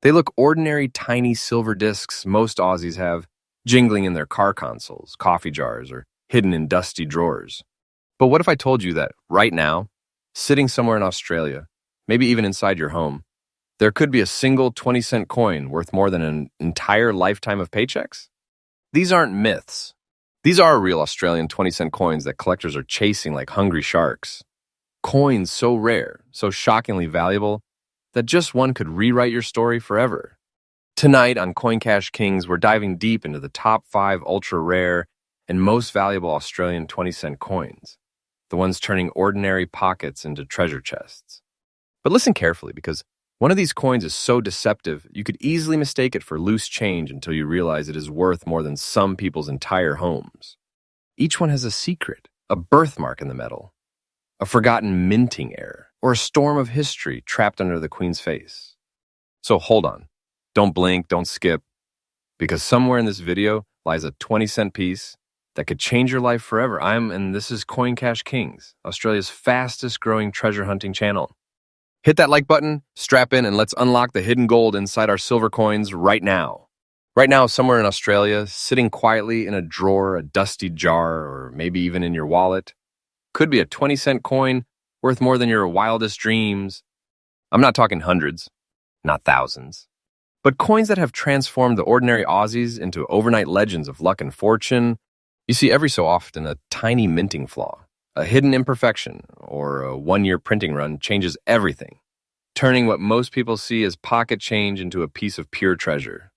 They look ordinary, tiny silver discs most Aussies have, jingling in their car consoles, coffee jars, or hidden in dusty drawers. But what if I told you that right now, sitting somewhere in Australia, maybe even inside your home, there could be a single 20-cent coin worth more than an entire lifetime of paychecks? These aren't myths. These are real Australian 20-cent coins that collectors are chasing like hungry sharks. Coins so rare, so shockingly valuable, that just one could rewrite your story forever. Tonight on Coin Cash Kings, we're diving deep into the top 5 ultra-rare and most valuable Australian 20-cent coins, the ones turning ordinary pockets into treasure chests. But listen carefully, because one of these coins is so deceptive, you could easily mistake it for loose change until you realize it is worth more than some people's entire homes. Each one has a secret, a birthmark in the metal, a forgotten minting error, or a storm of history trapped under the Queen's face. So hold on. Don't blink, don't skip, because somewhere in this video lies a 20-cent piece that could change your life forever. And this is Coin Cash Kings, Australia's fastest growing treasure hunting channel. Hit that like button, strap in, and let's unlock the hidden gold inside our silver coins right now. Right now, somewhere in Australia, sitting quietly in a drawer, a dusty jar, or maybe even in your wallet, could be a 20-cent coin worth more than your wildest dreams. I'm not talking hundreds, not thousands, but coins that have transformed the ordinary Aussies into overnight legends of luck and fortune. You see every so often a tiny minting flaw, a hidden imperfection, or a one-year printing run changes everything, turning what most people see as pocket change into a piece of pure treasure.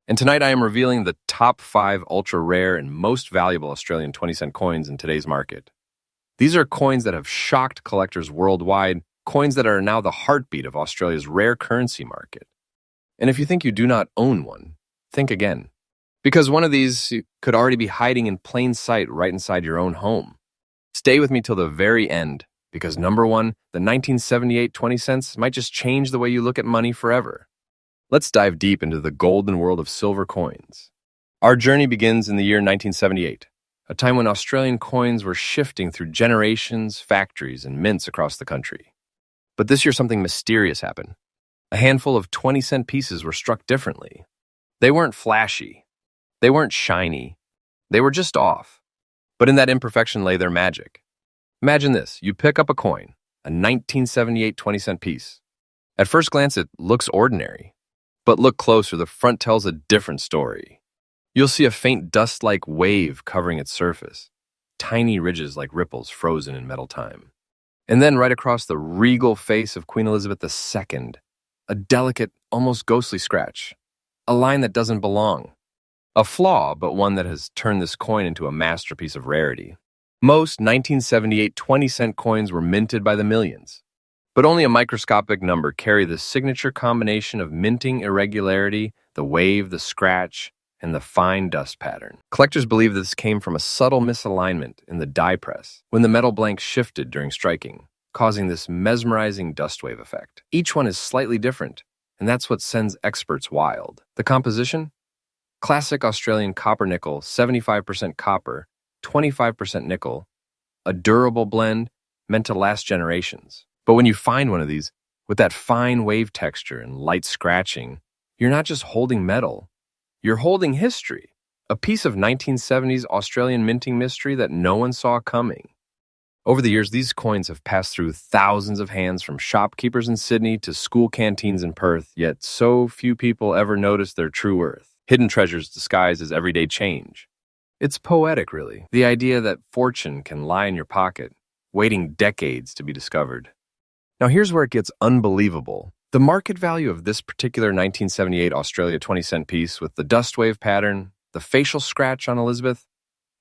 And tonight I am revealing the top 5 ultra-rare and most valuable Australian 20-cent coins in today's market. These are coins that have shocked collectors worldwide, coins that are now the heartbeat of Australia's rare currency market. And if you think you do not own one, think again. Because one of these could already be hiding in plain sight right inside your own home. Stay with me till the very end, because number 1, the 1978 20 cents might just change the way you look at money forever. Let's dive deep into the golden world of silver coins. Our journey begins in the year 1978. A time when Australian coins were shifting through generations, factories, and mints across the country. But this year something mysterious happened. A handful of 20-cent pieces were struck differently. They weren't flashy. They weren't shiny. They were just off. But in that imperfection lay their magic. Imagine this. You pick up a coin, a 1978 20-cent piece. At first glance, it looks ordinary. But look closer, the front tells a different story. You'll see a faint dust-like wave covering its surface, tiny ridges like ripples frozen in metal time. And then right across the regal face of Queen Elizabeth II, a delicate, almost ghostly scratch, a line that doesn't belong. A flaw, but one that has turned this coin into a masterpiece of rarity. Most 1978 20-cent coins were minted by the millions, but only a microscopic number carry the signature combination of minting irregularity, the wave, the scratch, and the fine dust pattern. Collectors believe this came from a subtle misalignment in the die press when the metal blank shifted during striking, causing this mesmerizing dust wave effect. Each one is slightly different, and that's what sends experts wild. The composition? Classic Australian copper-nickel, 75% copper, 25% nickel, a durable blend meant to last generations. But when you find one of these, with that fine wave texture and light scratching, you're not just holding metal, you're holding history, a piece of 1970s Australian minting mystery that no one saw coming. Over the years, these coins have passed through thousands of hands from shopkeepers in Sydney to school canteens in Perth, yet so few people ever notice their true worth. Hidden treasures disguised as everyday change. It's poetic, really, the idea that fortune can lie in your pocket, waiting decades to be discovered. Now here's where it gets unbelievable. The market value of this particular 1978 Australia 20-cent piece with the dust wave pattern, the facial scratch on Elizabeth,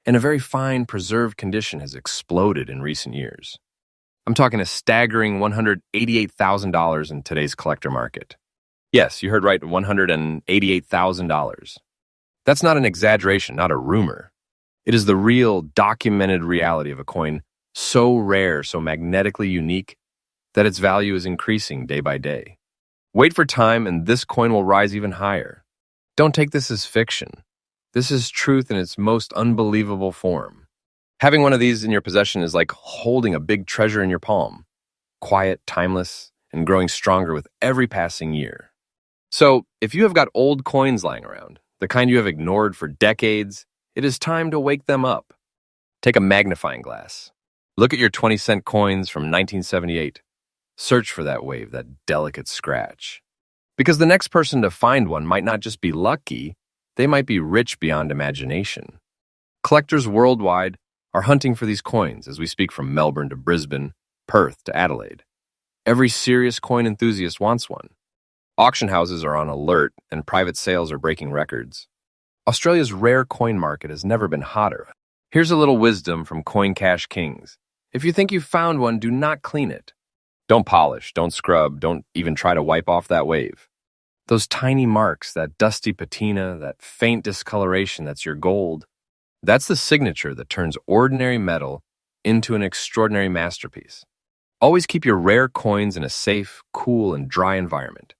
in a very fine, preserved condition has exploded in recent years. I'm talking a staggering $188,000 in today's collector market. Yes, you heard right, $188,000. That's not an exaggeration, not a rumor. It is the real, documented reality of a coin so rare, so magnetically unique, that its value is increasing day by day. Wait for time, and this coin will rise even higher. Don't take this as fiction. This is truth in its most unbelievable form. Having one of these in your possession is like holding a big treasure in your palm. Quiet, timeless, and growing stronger with every passing year. So, if you have got old coins lying around, the kind you have ignored for decades, it is time to wake them up. Take a magnifying glass. Look at your 20-cent coins from 1978. Search for that wave, that delicate scratch. Because the next person to find one might not just be lucky, they might be rich beyond imagination. Collectors worldwide are hunting for these coins as we speak from Melbourne to Brisbane, Perth to Adelaide. Every serious coin enthusiast wants one. Auction houses are on alert and private sales are breaking records. Australia's rare coin market has never been hotter. Here's a little wisdom from Coin Cash Kings. If you think you've found one, do not clean it. Don't polish, don't scrub, don't even try to wipe off that wave. Those tiny marks, that dusty patina, that faint discoloration that's your gold, that's the signature that turns ordinary metal into an extraordinary masterpiece. Always keep your rare coins in a safe, cool, and dry environment.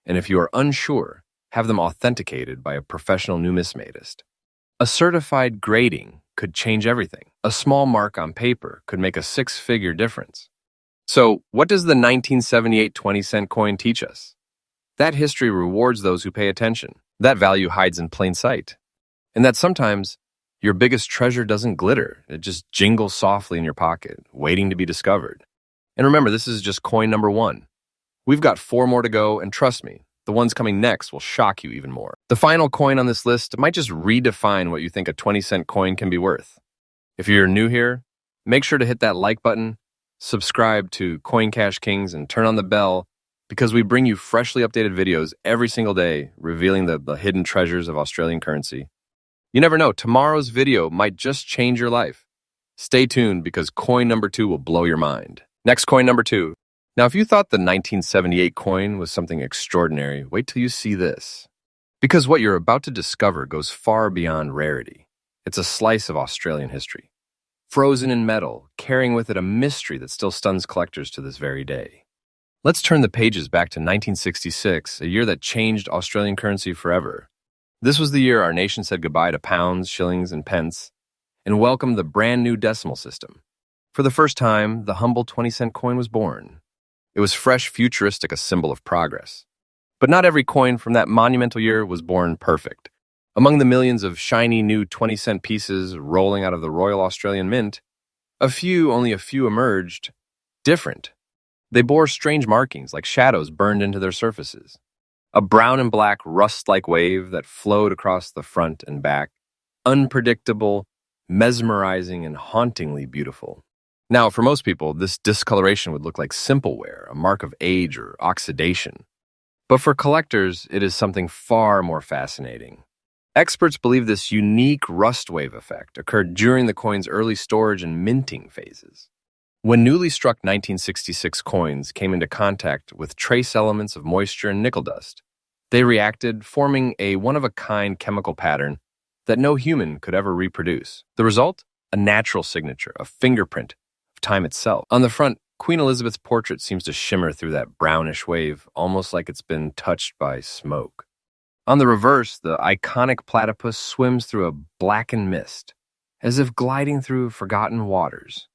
And if you are unsure, have them authenticated by a professional numismatist. A certified grading could change everything. A small mark on paper could make a six-figure difference. So, what does the 1978 20-cent coin teach us? That history rewards those who pay attention. That value hides in plain sight. And that sometimes your biggest treasure doesn't glitter. It just jingles softly in your pocket, waiting to be discovered. And remember, this is just coin number 1. We've got 4 more to go, and trust me, the ones coming next will shock you even more. The final coin on this list might just redefine what you think a 20-cent coin can be worth. If you're new here, make sure to hit that like button, subscribe to Coin Cash Kings, and turn on the bell because we bring you freshly updated videos every single day revealing the hidden treasures of Australian currency. You never know, tomorrow's video might just change your life. Stay tuned because coin number 2 will blow your mind. Next coin number 2. Now, if you thought the 1978 coin was something extraordinary, wait till you see this. Because what you're about to discover goes far beyond rarity. It's a slice of Australian history. Frozen in metal, carrying with it a mystery that still stuns collectors to this very day. Let's turn the pages back to 1966, a year that changed Australian currency forever. This was the year our nation said goodbye to pounds, shillings, and pence, and welcomed the brand new decimal system. For the first time, the humble 20-cent coin was born. It was fresh, futuristic, a symbol of progress. But not every coin from that monumental year was born perfect. Among the millions of shiny new 20-cent pieces rolling out of the Royal Australian Mint, only a few emerged different. They bore strange markings like shadows burned into their surfaces. A brown and black rust-like wave that flowed across the front and back, unpredictable, mesmerizing, and hauntingly beautiful. Now, for most people, this discoloration would look like simple wear, a mark of age or oxidation. But for collectors, it is something far more fascinating. Experts believe this unique rust wave effect occurred during the coin's early storage and minting phases. When newly struck 1966 coins came into contact with trace elements of moisture and nickel dust, they reacted, forming a one-of-a-kind chemical pattern that no human could ever reproduce. The result? A natural signature, a fingerprint of time itself. On the front, Queen Elizabeth's portrait seems to shimmer through that brownish wave, almost like it's been touched by smoke. On the reverse, the iconic platypus swims through a blackened mist, as if gliding through forgotten waters.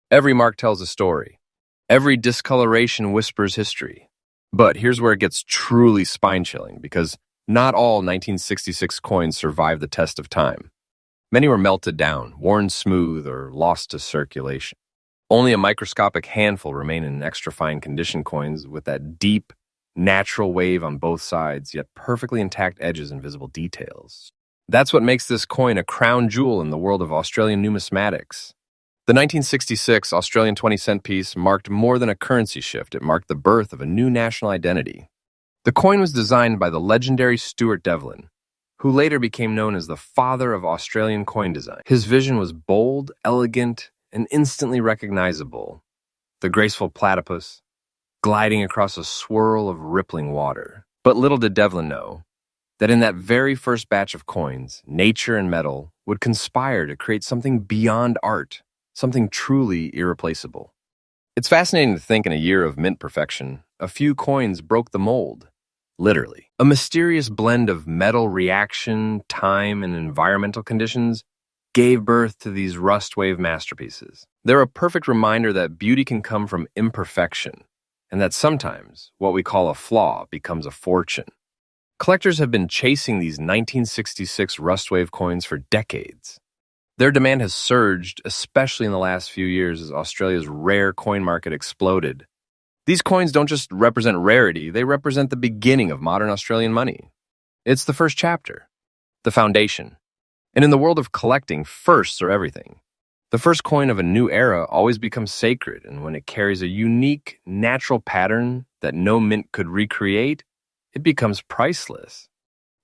Every mark tells a story. Every discoloration whispers history. But here's where it gets truly spine-chilling, because not all 1966 coins survived the test of time. Many were melted down, worn smooth, or lost to circulation. Only a microscopic handful remain in extra fine condition coins with that deep, natural wave on both sides, yet perfectly intact edges and visible details. That's what makes this coin a crown jewel in the world of Australian numismatics. The 1966 Australian 20-cent piece marked more than a currency shift. It marked the birth of a new national identity. The coin was designed by the legendary Stuart Devlin, who later became known as the father of Australian coin design. His vision was bold, elegant, and instantly recognizable. The graceful platypus, gliding across a swirl of rippling water. But little did Devlin know that in that very first batch of coins, nature and metal would conspire to create something beyond art, something truly irreplaceable. It's fascinating to think in a year of mint perfection, a few coins broke the mold, literally. A mysterious blend of metal reaction, time, and environmental conditions gave birth to these rust wave masterpieces. They're a perfect reminder that beauty can come from imperfection, and that sometimes what we call a flaw becomes a fortune. Collectors have been chasing these 1966 rust wave coins for decades. Their demand has surged, especially in the last few years as Australia's rare coin market exploded. These coins don't just represent rarity, they represent the beginning of modern Australian money. It's the first chapter, the foundation. And in the world of collecting, firsts are everything. The first coin of a new era always becomes sacred, and when it carries a unique, natural pattern that no mint could recreate, it becomes priceless.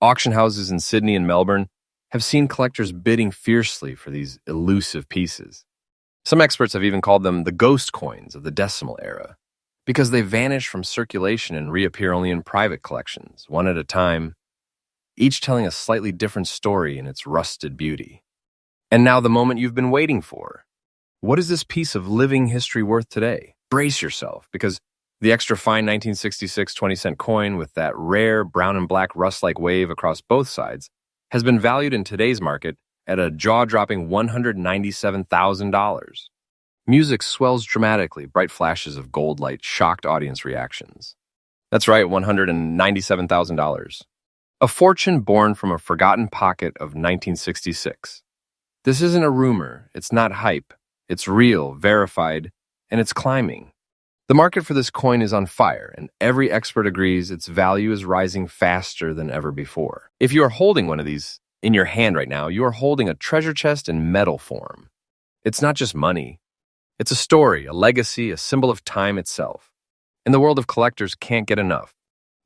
Auction houses in Sydney and Melbourne have seen collectors bidding fiercely for these elusive pieces. Some experts have even called them the ghost coins of the decimal era, because they vanish from circulation and reappear only in private collections, one at a time, each telling a slightly different story in its rusted beauty. And now the moment you've been waiting for. What is this piece of living history worth today? Brace yourself, because the extra fine 1966 20-cent coin with that rare brown and black rust-like wave across both sides has been valued in today's market at a jaw-dropping $197,000. Music swells dramatically, bright flashes of gold light shocked audience reactions. That's right, $197,000. A fortune born from a forgotten pocket of 1966. This isn't a rumor, it's not hype, it's real, verified, and it's climbing. The market for this coin is on fire, and every expert agrees its value is rising faster than ever before. If you are holding one of these in your hand right now, you are holding a treasure chest in metal form. It's not just money. It's a story, a legacy, a symbol of time itself. And the world of collectors can't get enough.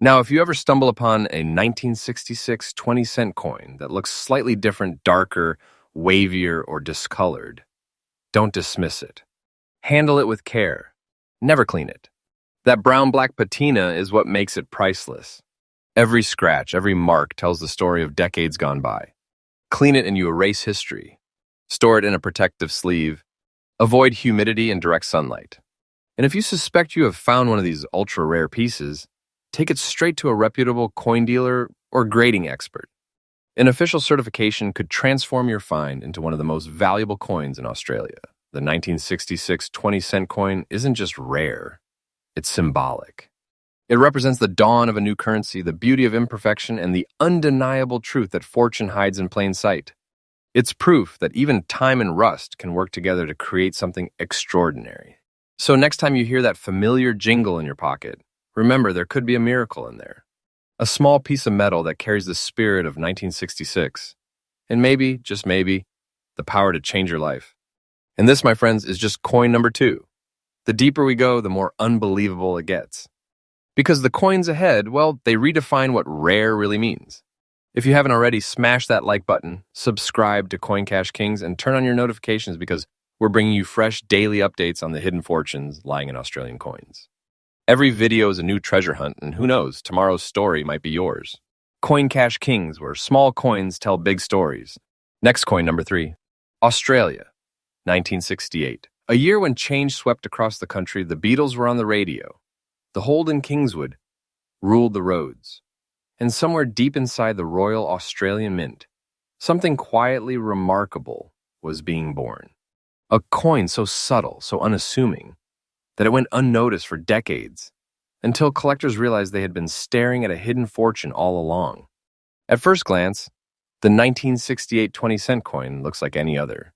Now, if you ever stumble upon a 1966 20-cent coin that looks slightly different, darker, wavier, or discolored, don't dismiss it. Handle it with care. Never clean it. That brown-black patina is what makes it priceless. Every scratch, every mark tells the story of decades gone by. Clean it and you erase history. Store it in a protective sleeve. Avoid humidity and direct sunlight. And if you suspect you have found one of these ultra-rare pieces, take it straight to a reputable coin dealer or grading expert. An official certification could transform your find into one of the most valuable coins in Australia. The 1966 20-cent coin isn't just rare, it's symbolic. It represents the dawn of a new currency, the beauty of imperfection, and the undeniable truth that fortune hides in plain sight. It's proof that even time and rust can work together to create something extraordinary. So next time you hear that familiar jingle in your pocket, remember there could be a miracle in there. A small piece of metal that carries the spirit of 1966. And maybe, just maybe, the power to change your life. And this, my friends, is just coin number 2. The deeper we go, the more unbelievable it gets. Because the coins ahead, well, they redefine what rare really means. If you haven't already, smash that like button, subscribe to Coin Cash Kings, and turn on your notifications because we're bringing you fresh daily updates on the hidden fortunes lying in Australian coins. Every video is a new treasure hunt, and who knows, tomorrow's story might be yours. Coin Cash Kings, where small coins tell big stories. Next coin, number 3. Australia, 1968. A year when change swept across the country, the Beatles were on the radio. The Hold in Kingswood ruled the roads. And somewhere deep inside the Royal Australian Mint, something quietly remarkable was being born. A coin so subtle, so unassuming, that it went unnoticed for decades, until collectors realized they had been staring at a hidden fortune all along. At first glance, the 1968 20-cent coin looks like any other.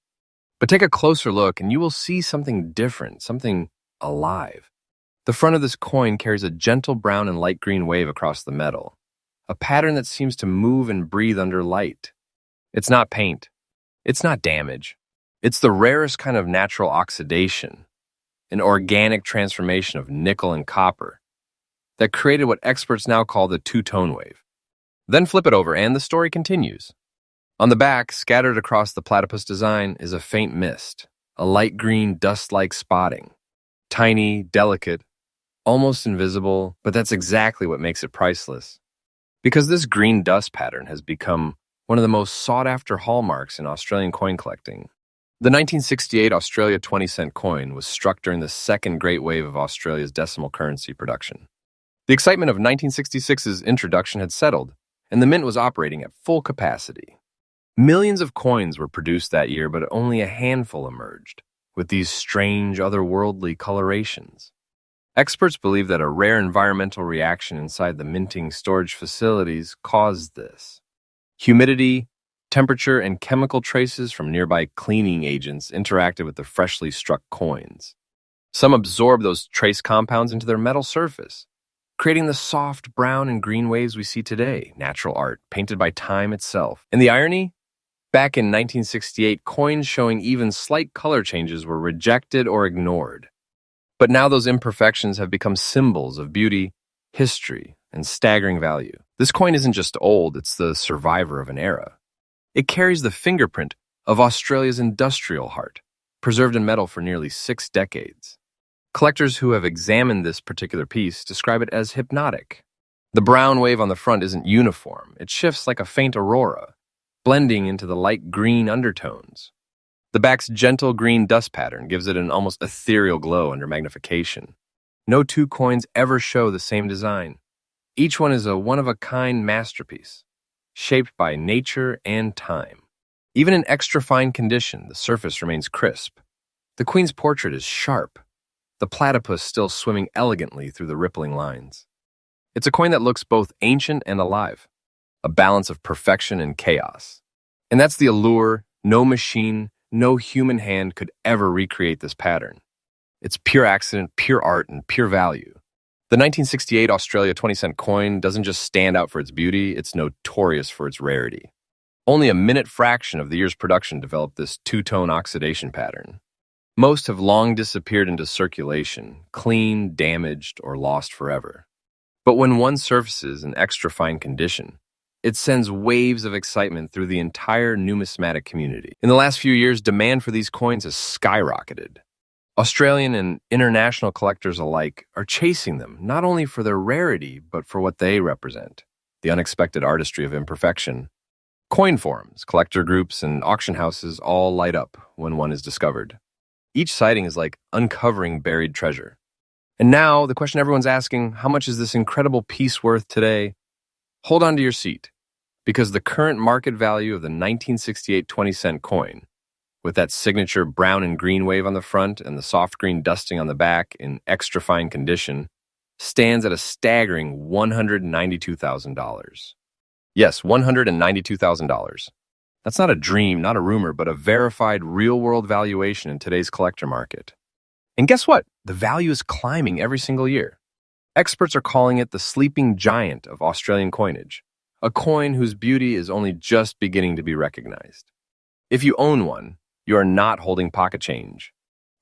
But take a closer look and you will see something different, something alive. The front of this coin carries a gentle brown and light green wave across the metal, a pattern that seems to move and breathe under light. It's not paint. It's not damage. It's the rarest kind of natural oxidation, an organic transformation of nickel and copper that created what experts now call the two-tone wave. Then flip it over and the story continues. On the back, scattered across the platypus design, is a faint mist, a light green dust-like spotting. Tiny, delicate, almost invisible, but that's exactly what makes it priceless. Because this green dust pattern has become one of the most sought-after hallmarks in Australian coin collecting. The 1968 Australia 20-cent coin was struck during the second great wave of Australia's decimal currency production. The excitement of 1966's introduction had settled, and the mint was operating at full capacity. Millions of coins were produced that year, but only a handful emerged, with these strange, otherworldly colorations. Experts believe that a rare environmental reaction inside the minting storage facilities caused this. Humidity, temperature, and chemical traces from nearby cleaning agents interacted with the freshly struck coins. Some absorb those trace compounds into their metal surface, creating the soft brown and green waves we see today, natural art painted by time itself. And the irony? Back in 1968, coins showing even slight color changes were rejected or ignored. But now those imperfections have become symbols of beauty, history, and staggering value. This coin isn't just old, it's the survivor of an era. It carries the fingerprint of Australia's industrial heart, preserved in metal for nearly 6 decades. Collectors who have examined this particular piece describe it as hypnotic. The brown wave on the front isn't uniform. It shifts like a faint aurora, blending into the light green undertones. The back's gentle green dust pattern gives it an almost ethereal glow under magnification. No two coins ever show the same design. Each one is a one-of-a-kind masterpiece, shaped by nature and time. Even in extra fine condition, the surface remains crisp. The queen's portrait is sharp, the platypus still swimming elegantly through the rippling lines. It's a coin that looks both ancient and alive, a balance of perfection and chaos. And that's the allure. No machine, no human hand could ever recreate this pattern. It's pure accident, pure art, and pure value. The 1968 Australia 20-cent coin doesn't just stand out for its beauty, it's notorious for its rarity. Only a minute fraction of the year's production developed this two-tone oxidation pattern. Most have long disappeared into circulation, clean, damaged, or lost forever. But when one surfaces in extra fine condition, it sends waves of excitement through the entire numismatic community. In the last few years, demand for these coins has skyrocketed. Australian and international collectors alike are chasing them, not only for their rarity, but for what they represent, the unexpected artistry of imperfection. Coin forums, collector groups, and auction houses all light up when one is discovered. Each sighting is like uncovering buried treasure. And now, the question everyone's asking, how much is this incredible piece worth today? Hold on to your seat, because the current market value of the 1968 20-cent coin, with that signature brown and green wave on the front and the soft green dusting on the back in extra fine condition, stands at a staggering $192,000. Yes, $192,000. That's not a dream, not a rumor, but a verified real-world valuation in today's collector market. And guess what? The value is climbing every single year. Experts are calling it the sleeping giant of Australian coinage, a coin whose beauty is only just beginning to be recognized. If you own one, you are not holding pocket change.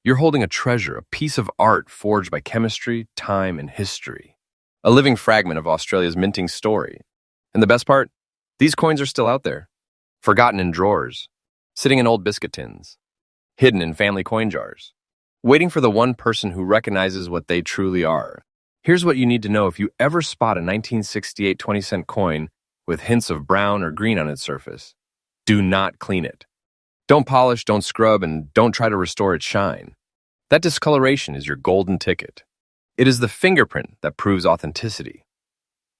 You're holding a treasure, a piece of art forged by chemistry, time, and history. A living fragment of Australia's minting story. And the best part? These coins are still out there. Forgotten in drawers, sitting in old biscuit tins, hidden in family coin jars, waiting for the one person who recognizes what they truly are. Here's what you need to know if you ever spot a 1968 20-cent coin with hints of brown or green on its surface. Do not clean it. Don't polish, don't scrub, and don't try to restore its shine. That discoloration is your golden ticket. It is the fingerprint that proves authenticity.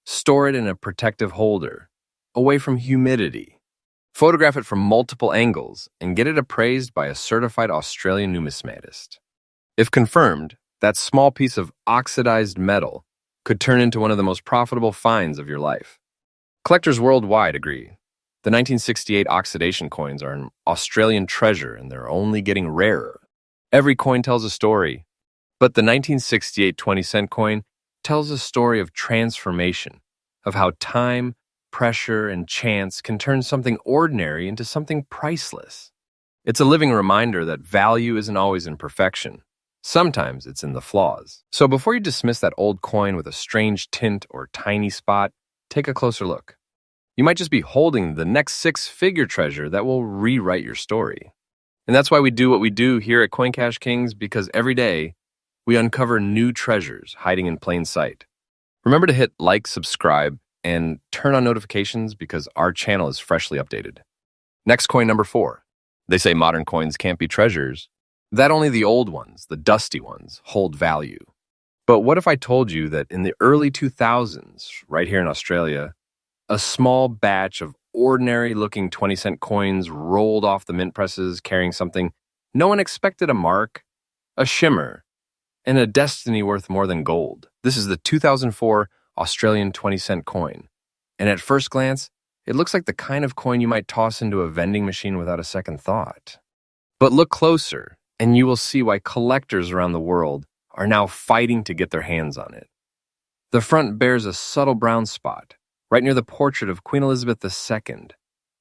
Store it in a protective holder, away from humidity. Photograph it from multiple angles and get it appraised by a certified Australian numismatist. If confirmed, that small piece of oxidized metal could turn into one of the most profitable finds of your life. Collectors worldwide agree. The 1968 oxidation coins are an Australian treasure and they're only getting rarer. Every coin tells a story, but the 1968 20-cent coin tells a story of transformation, of how time, pressure, and chance can turn something ordinary into something priceless. It's a living reminder that value isn't always in perfection. Sometimes it's in the flaws. So before you dismiss that old coin with a strange tint or tiny spot, take a closer look. You might just be holding the next six-figure treasure that will rewrite your story. And that's why we do what we do here at Coin Cash Kings, because every day we uncover new treasures hiding in plain sight. Remember to hit like, subscribe, and turn on notifications because our channel is freshly updated. Next coin number 4. They say modern coins can't be treasures, that only the old ones, the dusty ones, hold value. But what if I told you that in the early 2000s, right here in Australia, a small batch of ordinary-looking 20-cent coins rolled off the mint presses carrying something no one expected: a mark, a shimmer, and a destiny worth more than gold. This is the 2004 Australian 20-cent coin. And at first glance, it looks like the kind of coin you might toss into a vending machine without a second thought. But look closer, and you will see why collectors around the world are now fighting to get their hands on it. The front bears a subtle brown spot, right near the portrait of Queen Elizabeth II,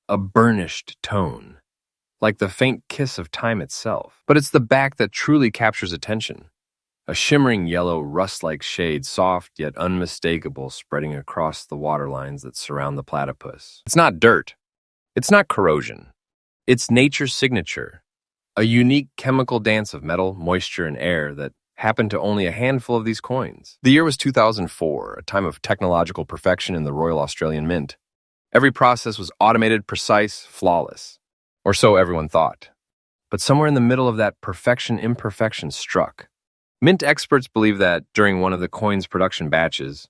a burnished tone, like the faint kiss of time itself. But it's the back that truly captures attention. A shimmering yellow rust-like shade, soft yet unmistakable, spreading across the waterlines that surround the platypus. It's not dirt. It's not corrosion. It's nature's signature, a unique chemical dance of metal, moisture, and air that happened to only a handful of these coins. The year was 2004, a time of technological perfection in the Royal Australian Mint. Every process was automated, precise, flawless. Or so everyone thought. But somewhere in the middle of that perfection, imperfection struck. Mint experts believe that during one of the coin's production batches,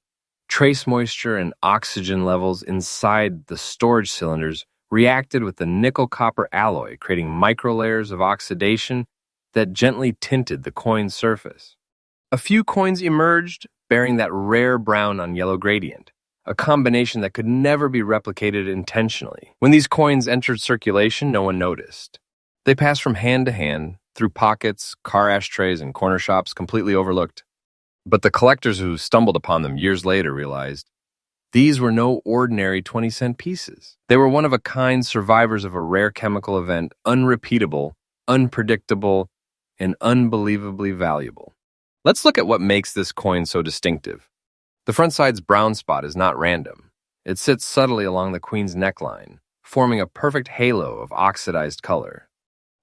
trace moisture and oxygen levels inside the storage cylinders reacted with the nickel-copper alloy, creating microlayers of oxidation that gently tinted the coin's surface. A few coins emerged bearing that rare brown on yellow gradient, a combination that could never be replicated intentionally. When these coins entered circulation, no one noticed. They passed from hand to hand, through pockets, car ashtrays, and corner shops, completely overlooked. But the collectors who stumbled upon them years later realized these were no ordinary 20-cent pieces. They were one-of-a-kind survivors of a rare chemical event, unrepeatable, unpredictable, and unbelievably valuable. Let's look at what makes this coin so distinctive. The front side's brown spot is not random. It sits subtly along the queen's neckline, forming a perfect halo of oxidized color.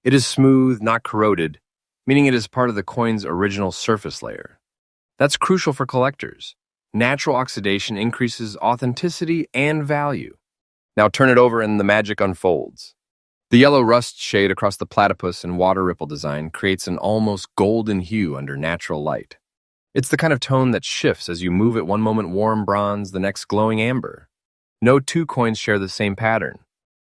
It is smooth, not corroded, meaning it is part of the coin's original surface layer. That's crucial for collectors. Natural oxidation increases authenticity and value. Now turn it over and the magic unfolds. The yellow rust shade across the platypus and water ripple design creates an almost golden hue under natural light. It's the kind of tone that shifts as you move it, one moment warm bronze, the next glowing amber. No two coins share the same pattern.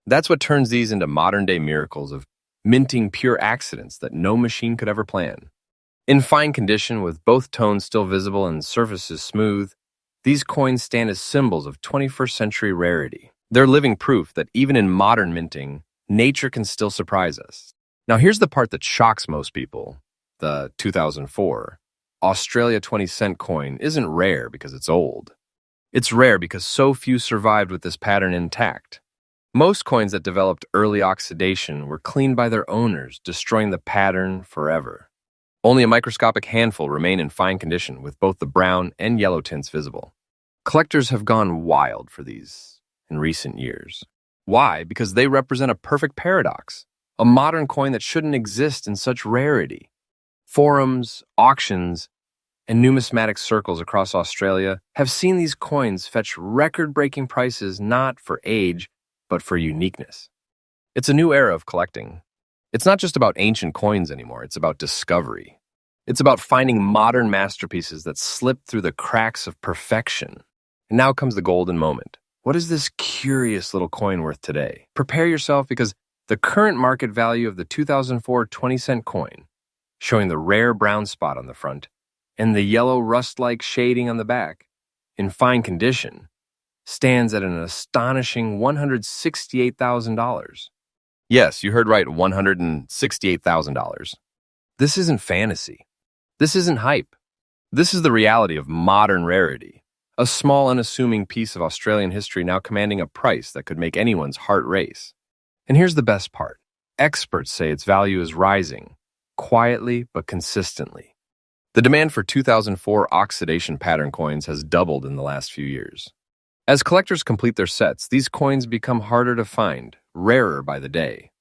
That's what turns these into modern-day miracles of minting pure accidents that no machine could ever plan. In fine condition, with both tones still visible and surfaces smooth, these coins stand as symbols of 21st century rarity. They're living proof that even in modern minting, nature can still surprise us. Now here's the part that shocks most people. The 2004 Australia 20-cent coin isn't rare because it's old. It's rare because so few survived with this pattern intact. Most coins that developed early oxidation were cleaned by their owners, destroying the pattern forever. Only a microscopic handful remain in fine condition, with both the brown and yellow tints visible. Collectors have gone wild for these in recent years. Why? Because they represent a perfect paradox, a modern coin that shouldn't exist in such rarity. Forums, auctions, and numismatic circles across Australia have seen these coins fetch record-breaking prices not for age, but for uniqueness. It's a new era of collecting. It's not just about ancient coins anymore, it's about discovery. It's about finding modern masterpieces that slip through the cracks of perfection. And now comes the golden moment. What is this curious little coin worth today? Prepare yourself, because the current market value of the 2004 20-cent coin, showing the rare brown spot on the front and the yellow rust-like shading on the back, in fine condition, stands at an astonishing $168,000. Yes, you heard right, $168,000. This isn't fantasy. This isn't hype. This is the reality of modern rarity. A small, unassuming piece of Australian history now commanding a price that could make anyone's heart race. And here's the best part. Experts say its value is rising, quietly but consistently. The demand for 2004 oxidation pattern coins has doubled in the last few years. As collectors complete their sets, these coins become harder to find, rarer by the day.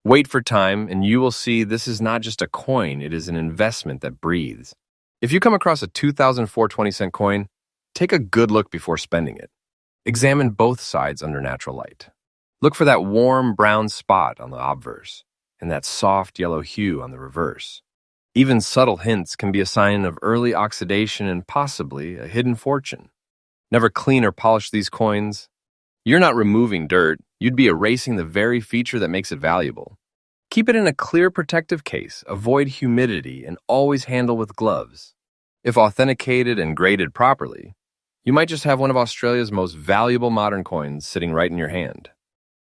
Wait for time, and you will see this is not just a coin, it is an investment that breathes. If you come across a 2004 20-cent coin, take a good look before spending it. Examine both sides under natural light. Look for that warm brown spot on the obverse and that soft yellow hue on the reverse. Even subtle hints can be a sign of early oxidation and possibly a hidden fortune. Never clean or polish these coins. You're not removing dirt, you'd be erasing the very feature that makes it valuable. Keep it in a clear protective case, avoid humidity, and always handle with gloves. If authenticated and graded properly, you might just have one of Australia's most valuable modern coins sitting right in your hand.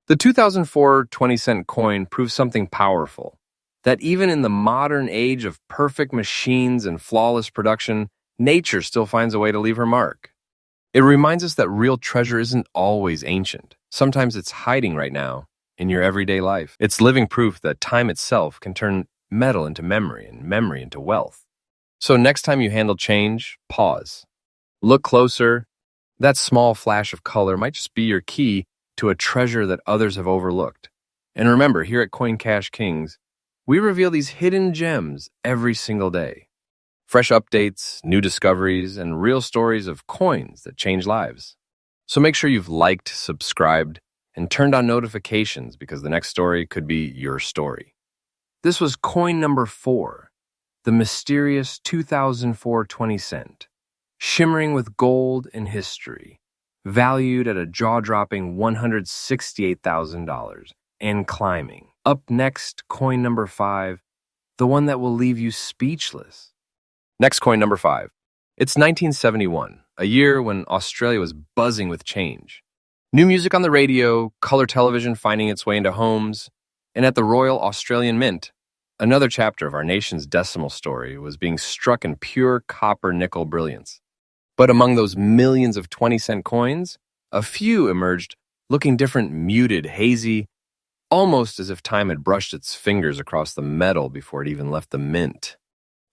The 2004 20-cent coin proves something powerful, that even in the modern age of perfect machines and flawless production, nature still finds a way to leave her mark. It reminds us that real treasure isn't always ancient. Sometimes it's hiding right now in your everyday life. It's living proof that time itself can turn metal into memory and memory into wealth. So next time you handle change, pause. Look closer. That small flash of color might just be your key to a treasure that others have overlooked. And remember, here at Coin Cash Kings, we reveal these hidden gems every single day. Fresh updates, new discoveries, and real stories of coins that change lives. So make sure you've liked, subscribed, and turned on notifications because the next story could be your story. This was coin number 4, the mysterious 2004 20-cent, shimmering with gold and history, valued at a jaw-dropping $168,000 and climbing. Up next, coin number 5, the one that will leave you speechless. Next coin number 5. It's 1971, a year when Australia was buzzing with change. New music on the radio, color television finding its way into homes, and at the Royal Australian Mint, another chapter of our nation's decimal story was being struck in pure copper-nickel brilliance. But among those millions of 20-cent coins, a few emerged looking different, muted, hazy, almost as if time had brushed its fingers across the metal before it even left the mint.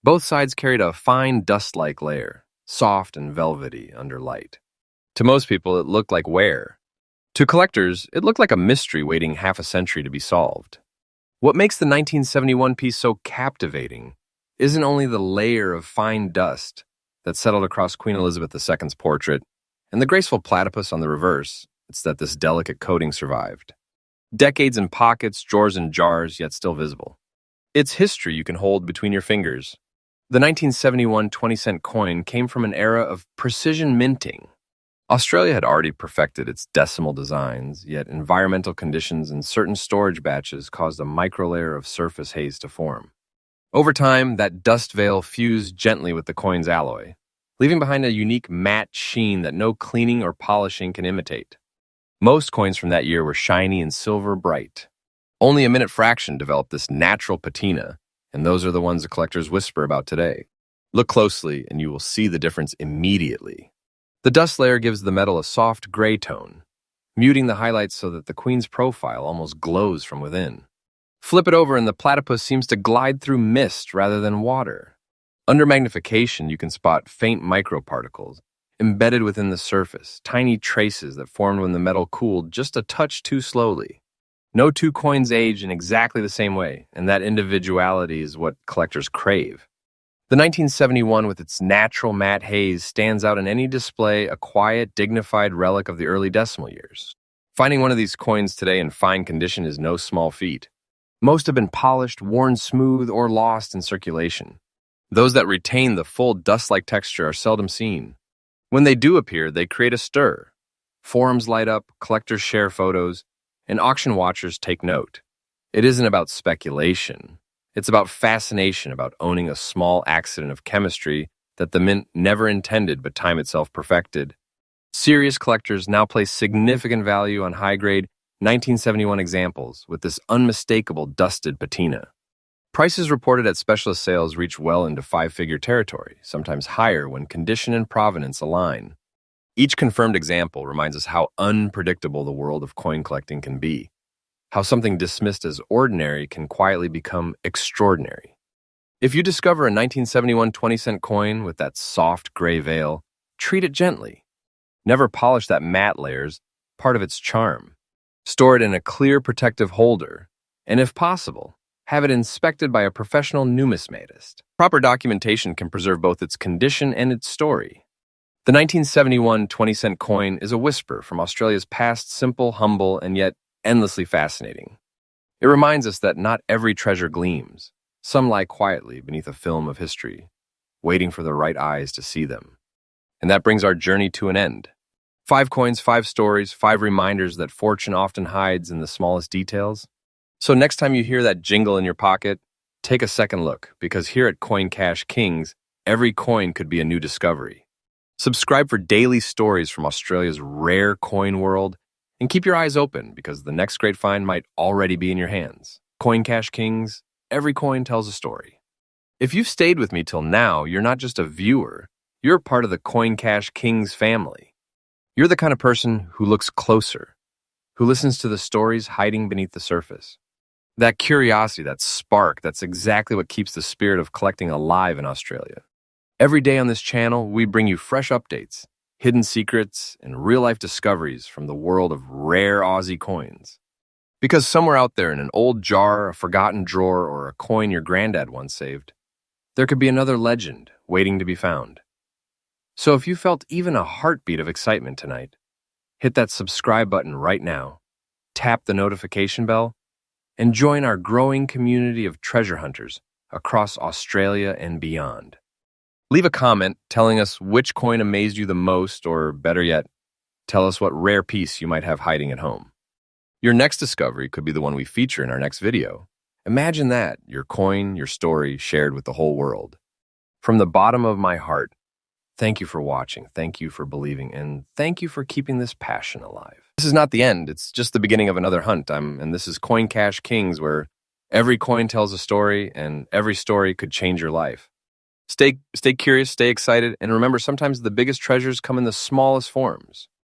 Both sides carried a fine dust-like layer, soft and velvety under light. To most people, it looked like wear. To collectors, it looked like a mystery waiting half a century to be solved. What makes the 1971 piece so captivating isn't only the layer of fine dust that settled across Queen Elizabeth II's portrait and the graceful platypus on the reverse, it's that this delicate coating survived. Decades in pockets, drawers and jars, yet still visible. It's history you can hold between your fingers. The 1971 20-cent coin came from an era of precision minting. Australia had already perfected its decimal designs, yet environmental conditions and certain storage batches caused a microlayer of surface haze to form. Over time, that dust veil fused gently with the coin's alloy, leaving behind a unique matte sheen that no cleaning or polishing can imitate. Most coins from that year were shiny and silver bright. Only a minute fraction developed this natural patina, and those are the ones the collectors whisper about today. Look closely, and you will see the difference immediately. The dust layer gives the metal a soft gray tone, muting the highlights so that the queen's profile almost glows from within. Flip it over and the platypus seems to glide through mist rather than water. Under magnification, you can spot faint microparticles embedded within the surface, tiny traces that formed when the metal cooled just a touch too slowly. No two coins age in exactly the same way, and that individuality is what collectors crave. The 1971 with its natural matte haze stands out in any display, a quiet, dignified relic of the early decimal years. Finding one of these coins today in fine condition is no small feat. Most have been polished, worn smooth, or lost in circulation. Those that retain the full dust-like texture are seldom seen. When they do appear, they create a stir. Forums light up, collectors share photos, and auction watchers take note. It isn't about speculation. It's about fascination, about owning a small accident of chemistry that the mint never intended but time itself perfected. Serious collectors now place significant value on high-grade 1971 examples with this unmistakable dusted patina. Prices reported at specialist sales reach well into 5-figure territory, sometimes higher when condition and provenance align. Each confirmed example reminds us how unpredictable the world of coin collecting can be. How something dismissed as ordinary can quietly become extraordinary. If you discover a 1971 20-cent coin with that soft gray veil, treat it gently. Never polish that matte layers, part of its charm. Store it in a clear protective holder, and if possible, have it inspected by a professional numismatist. Proper documentation can preserve both its condition and its story. The 1971 20-cent coin is a whisper from Australia's past, simple, humble, and yet endlessly fascinating. It reminds us that not every treasure gleams. Some lie quietly beneath a film of history, waiting for the right eyes to see them. And that brings our journey to an end. 5 coins, 5 stories, 5 reminders that fortune often hides in the smallest details. So next time you hear that jingle in your pocket, take a second look, because here at Coin Cash Kings, every coin could be a new discovery. Subscribe for daily stories from Australia's rare coin world, and keep your eyes open because the next great find might already be in your hands. Coin Cash Kings, every coin tells a story. If you've stayed with me till now, you're not just a viewer, you're part of the Coin Cash Kings family. You're the kind of person who looks closer, who listens to the stories hiding beneath the surface. That curiosity, that spark, that's exactly what keeps the spirit of collecting alive in Australia. Every day on this channel, we bring you fresh updates, hidden secrets, and real-life discoveries from the world of rare Aussie coins. Because somewhere out there in an old jar, a forgotten drawer, or a coin your granddad once saved, there could be another legend waiting to be found. So if you felt even a heartbeat of excitement tonight, hit that subscribe button right now, tap the notification bell, and join our growing community of treasure hunters across Australia and beyond. Leave a comment telling us which coin amazed you the most, or better yet, tell us what rare piece you might have hiding at home. Your next discovery could be the one we feature in our next video. Imagine that, your coin, your story, shared with the whole world. From the bottom of my heart, thank you for watching, thank you for believing, and thank you for keeping this passion alive. This is not the end, it's just the beginning of another hunt. And this is Coin Cash Kings, where every coin tells a story, and every story could change your life. Stay curious, stay excited, and remember, sometimes the biggest treasures come in the smallest forms.